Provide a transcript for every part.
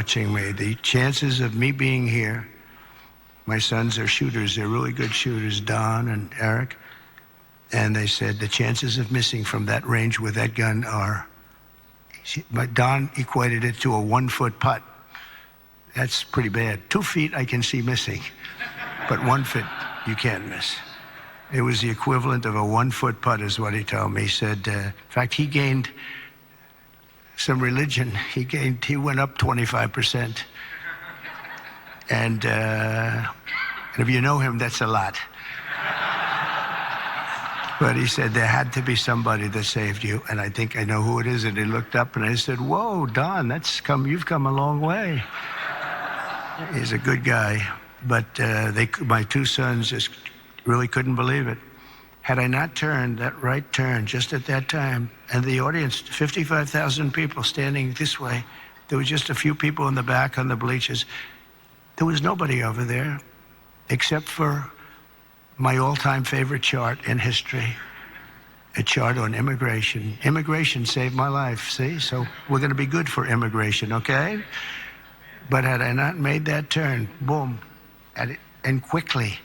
watching me. The chances of me being here, my sons are shooters. They're really good shooters, Don and Eric. And they said the chances of missing from that range with that gun are, Don equated it to a 1-foot putt. That's pretty bad. 2 feet I can see missing, but 1 foot you can't miss. It was the equivalent of a 1-foot putt is what he told me. He said, in fact, he gained some religion. He went up 25%. And if you know him, that's a lot. But he said there had to be somebody that saved you, and I think I know who it is. And he looked up, and I said, "Whoa, Don, you've come a long way." He's a good guy, but my 2 sons just really couldn't believe it. Had I not turned that right turn just at that time, and the audience, 55,000 people standing this way, there was just a few people in the back on the bleachers. There was nobody over there except for my all-time favorite chart in history, a chart on immigration. Immigration saved my life, see? So we're going to be good for immigration, okay? But had I not made that turn, boom, and quickly,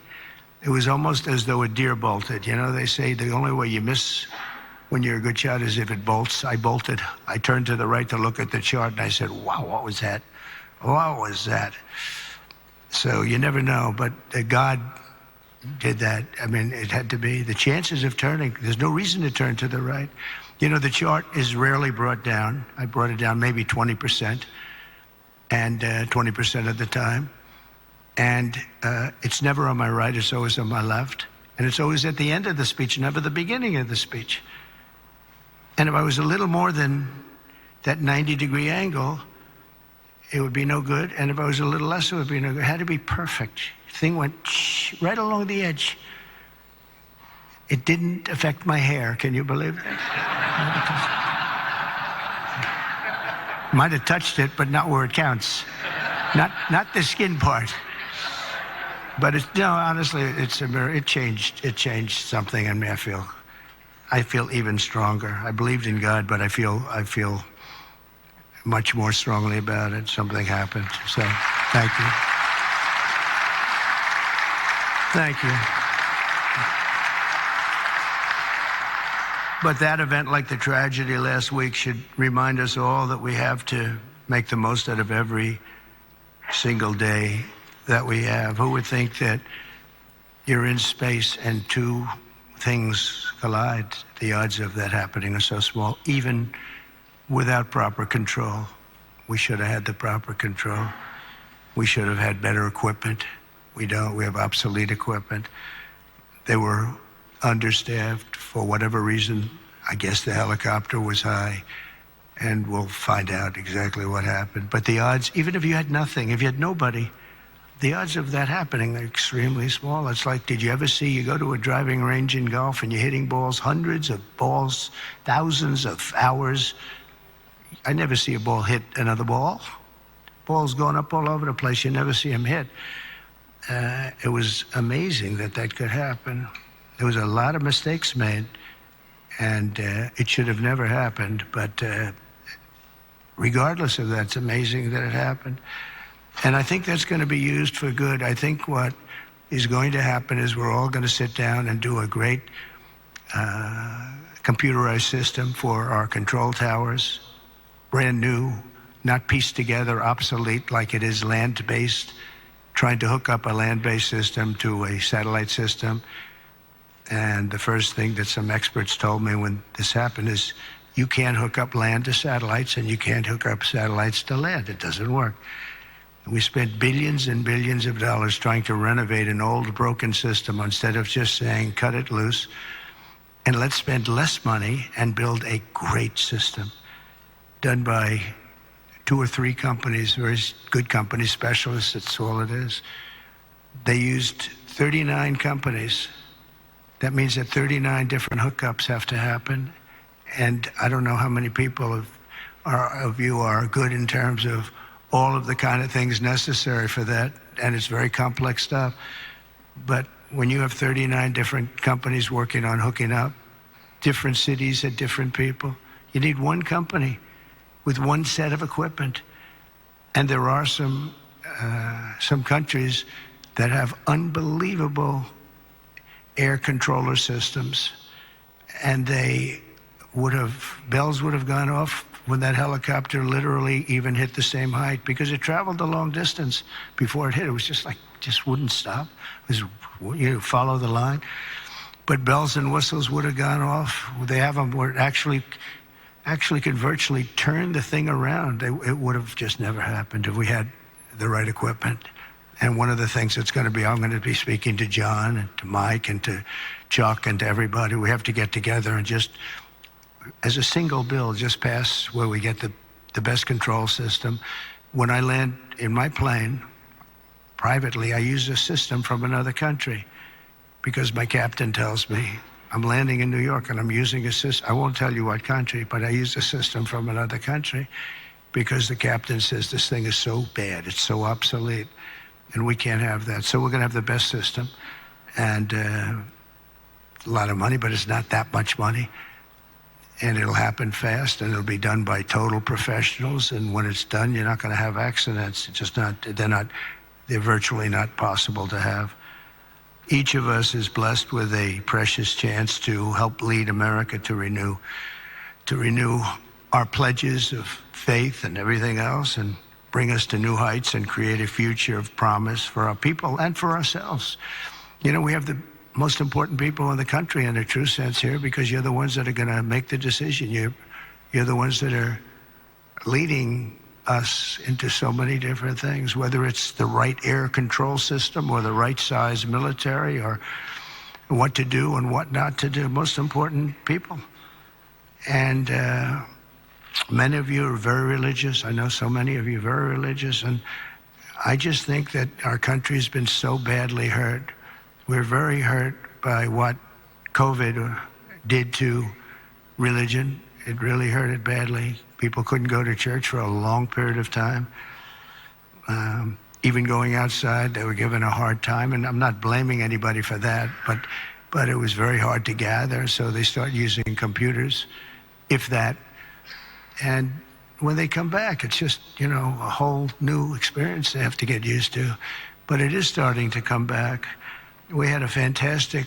it was almost as though a deer bolted. You know, they say the only way you miss when you're a good shot is if it bolts. I bolted. I turned to the right to look at the chart, and I said, wow, what was that? What was that? So you never know, but God did that. I mean, it had to be. The chances of turning, there's no reason to turn to the right. You know, the chart is rarely brought down. I brought it down maybe 20%, and 20% of the time. And it's never on my right, it's always on my left. And it's always at the end of the speech, never the beginning of the speech. And if I was a little more than that 90-degree angle, it would be no good. And if I was a little less, it would be no good. It had to be perfect. The thing went right along the edge. It didn't affect my hair. Can you believe that? Might have touched it, but not where it counts. Not the skin part. But honestly, it's a mirror. It changed something in me. I feel even stronger. I believed in God, but I feel much more strongly about it. Something happened. So, thank you. Thank you. But that event, like the tragedy last week, should remind us all that we have to make the most out of every single day that we have. Who would think that you're in space and 2 things collide? The odds of that happening are so small, even without proper control. We should have had the proper control. We should have had better equipment. We don't. We have obsolete equipment. They were understaffed for whatever reason. I guess the helicopter was high, and we'll find out exactly what happened. But the odds, even if you had nothing, if you had nobody, the odds of that happening are extremely small. It's like, did you ever see, you go to a driving range in golf and you're hitting balls, hundreds of balls, thousands of hours. I never see a ball hit another ball. Balls going up all over the place. You never see them hit. It was amazing that could happen. There was a lot of mistakes made, and it should have never happened. But regardless of that, it's amazing that it happened. And I think that's going to be used for good. I think what is going to happen is we're all going to sit down and do a great computerized system for our control towers, brand new, not pieced together, obsolete like it is land-based, trying to hook up a land-based system to a satellite system. And the first thing that some experts told me when this happened is, you can't hook up land to satellites, and you can't hook up satellites to land. It doesn't work. We spent billions and billions of dollars trying to renovate an old broken system instead of just saying, cut it loose, and let's spend less money and build a great system done by 2 or 3 companies, very good companies, specialists. That's all it is. They used 39 companies. That means that 39 different hookups have to happen. And I don't know how many people of you are good in terms of all of the kind of things necessary for that, and it's very complex stuff. But when you have 39 different companies working on hooking up, different cities and different people, you need one company with one set of equipment. And there are some countries that have unbelievable air controller systems, and bells would have gone off when that helicopter literally even hit the same height, because it traveled a long distance before it hit. It was just wouldn't stop. It was, follow the line. But bells and whistles would have gone off. They have them where it actually could virtually turn the thing around. It would have just never happened if we had the right equipment. And one of the things that's going to be, I'm going to be speaking to John and to Mike and to Chuck and to everybody. We have to get together and just, as a single bill, just pass where we get the best control system. When I land in my plane, privately, I use a system from another country, because my captain tells me I'm landing in New York and I'm using a system. I won't tell you what country, but I use a system from another country because the captain says this thing is so bad, it's so obsolete, and we can't have that. So we're going to have the best system, and a lot of money, but it's not that much money. And it'll happen fast, and it'll be done by total professionals. And when it's done, you're not going to have accidents. It's just they're virtually not possible to have. Each of us is blessed with a precious chance to help lead America to renew our pledges of faith and everything else, and bring us to new heights and create a future of promise for our people and for ourselves. We have the most important people in the country in a true sense here, because you're the ones that are going to make the decision. You're the ones that are leading us into so many different things, whether it's the right air control system or the right size military, or what to do and what not to do. Most important people. And many of you are very religious. I know so many of you are very religious, and I just think that our country's been so badly hurt. We're very hurt by what COVID did to religion. It really hurt it badly. People couldn't go to church for a long period of time. Even going outside, they were given a hard time. And I'm not blaming anybody for that, but it was very hard to gather. So they start using computers, if that. And when they come back, it's just, a whole new experience they have to get used to. But it is starting to come back. We had a fantastic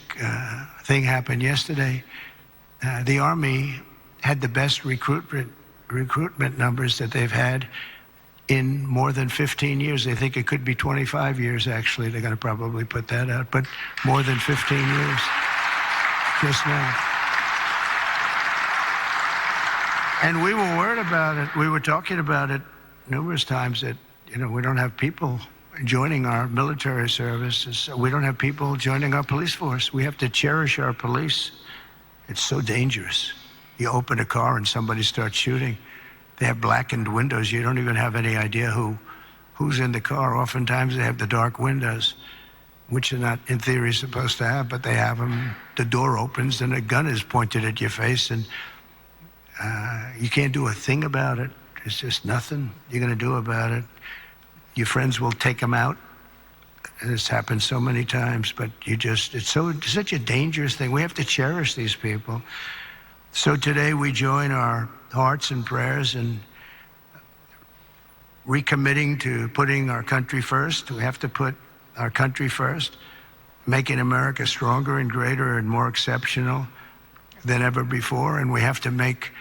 thing happen yesterday. The Army had the best recruitment numbers that they've had in more than 15 years. They think it could be 25 years, actually. They're going to probably put that out, but more than 15 years just now. And we were worried about it. We were talking about it numerous times that, we don't have people joining our military services. We don't have people joining our police force. We have to cherish our police. It's so dangerous. You open a car and somebody starts shooting. They have blackened windows. You don't even have any idea who's in the car. Oftentimes they have the dark windows, which they're not, in theory, supposed to have, but they have them. The door opens and a gun is pointed at your face, and you can't do a thing about it. There's just nothing you're going to do about it. Your friends will take them out. And it's happened so many times, but it's such a dangerous thing. We have to cherish these people. So today we join our hearts and prayers in recommitting to putting our country first. We have to put our country first, making America stronger and greater and more exceptional than ever before. And we have to make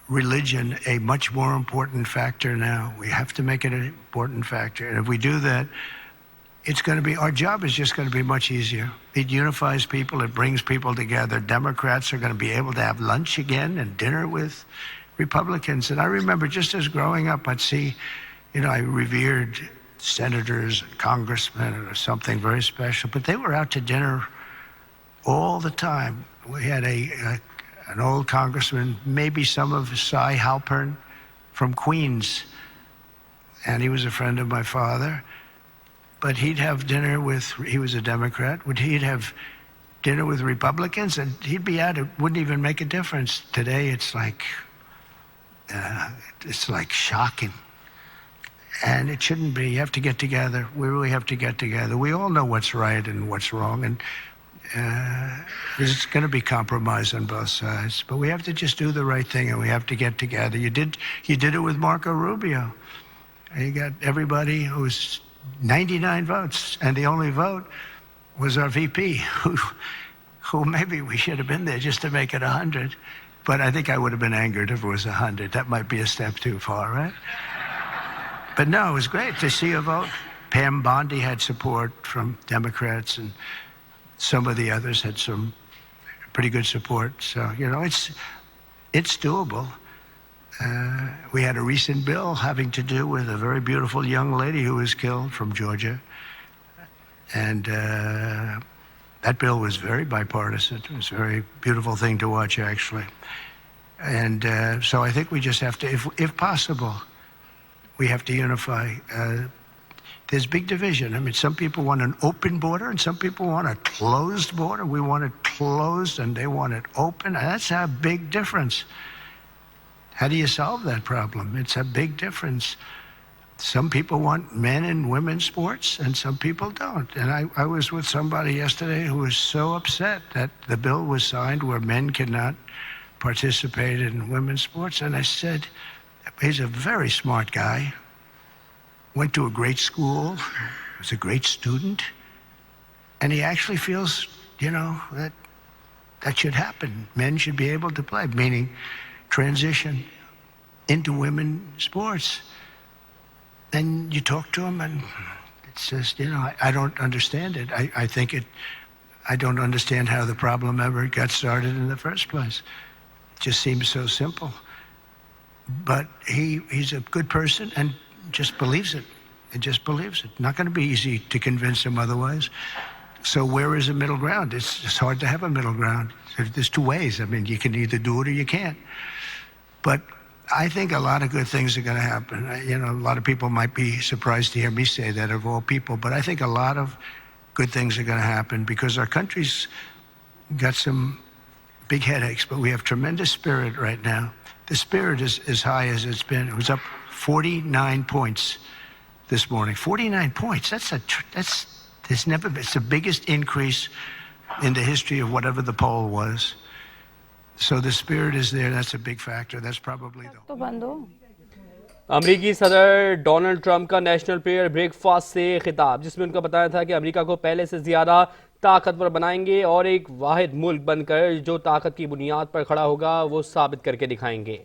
religion a much more important factor now. We have to make it an important factor. And if we do that, our job is just going to be much easier. It unifies people. It brings people together. Democrats are going to be able to have lunch again and dinner with Republicans. And I remember just as growing up, I'd see, I revered senators and congressmen or something very special, but they were out to dinner all the time. We had an old congressman, maybe some of Cy Halpern from Queens, and he was a friend of my father. But he'd have dinner he was a Democrat, he'd have dinner with Republicans, and he'd be out. It wouldn't even make a difference. Today, it's like shocking. And it shouldn't be. You have to get together. We really have to get together. We all know what's right and what's wrong, and there's going to be compromise on both sides. But we have to just do the right thing, and we have to get together. You did it with Marco Rubio. He got everybody. Who was 99 votes, and the only vote was our VP, who maybe we should have been there just to make it 100. But I think I would have been angered if it was 100. That might be a step too far, right? But no, it was great to see a vote. Pam Bondi had support from Democrats, and some of the others had some pretty good support. So, you know, it's doable. We had a recent bill having to do with a very beautiful young lady who was killed from Georgia. And that bill was very bipartisan. It was a very beautiful thing to watch, actually. And so I think we just have to, if possible, we have to unify. There's big division. I mean, some people want an open border and some people want a closed border. We want it closed and they want it open. That's a big difference. How do you solve that problem? It's a big difference. Some people want men and women's sports and some people don't. And I was with somebody yesterday who was so upset that the bill was signed where men cannot participate in women's sports. And I said, he's a very smart guy. Went to a great school, was a great student, and he actually feels, you know, that should happen. Men should be able to play, meaning transition into women's sports. And you talk to him and it says, you know, I don't understand it. I don't understand how the problem ever got started in the first place. It just seems so simple. But he's a good person and just believes it. It just believes it. Not going to be easy to convince him otherwise. So where is the middle ground? It's hard to have a middle ground. There's two ways. I mean, you can either do it or you can't. But I think a lot of good things are going to happen. You know, a lot of people might be surprised to hear me say that, of all people. But I think a lot of good things are going to happen because our country's got some big headaches, but we have tremendous spirit right now. The spirit is as high as it's been. It was up 49 points this morning. 49 points. It's the biggest increase in the history of whatever the poll was. So the spirit is there. That's a big factor. That's probably the. अमरीकी सदर Donald Trump का national prayer breakfast से खिताब, जिसमें उनका बताया था कि अमेरिका को पहले से ज्यादा ताकतवर बनाएंगे और एक वाहिद मुल्क बनकर जो ताकत की बुनियाद पर खड़ा होगा वो साबित करके दिखाएंगे।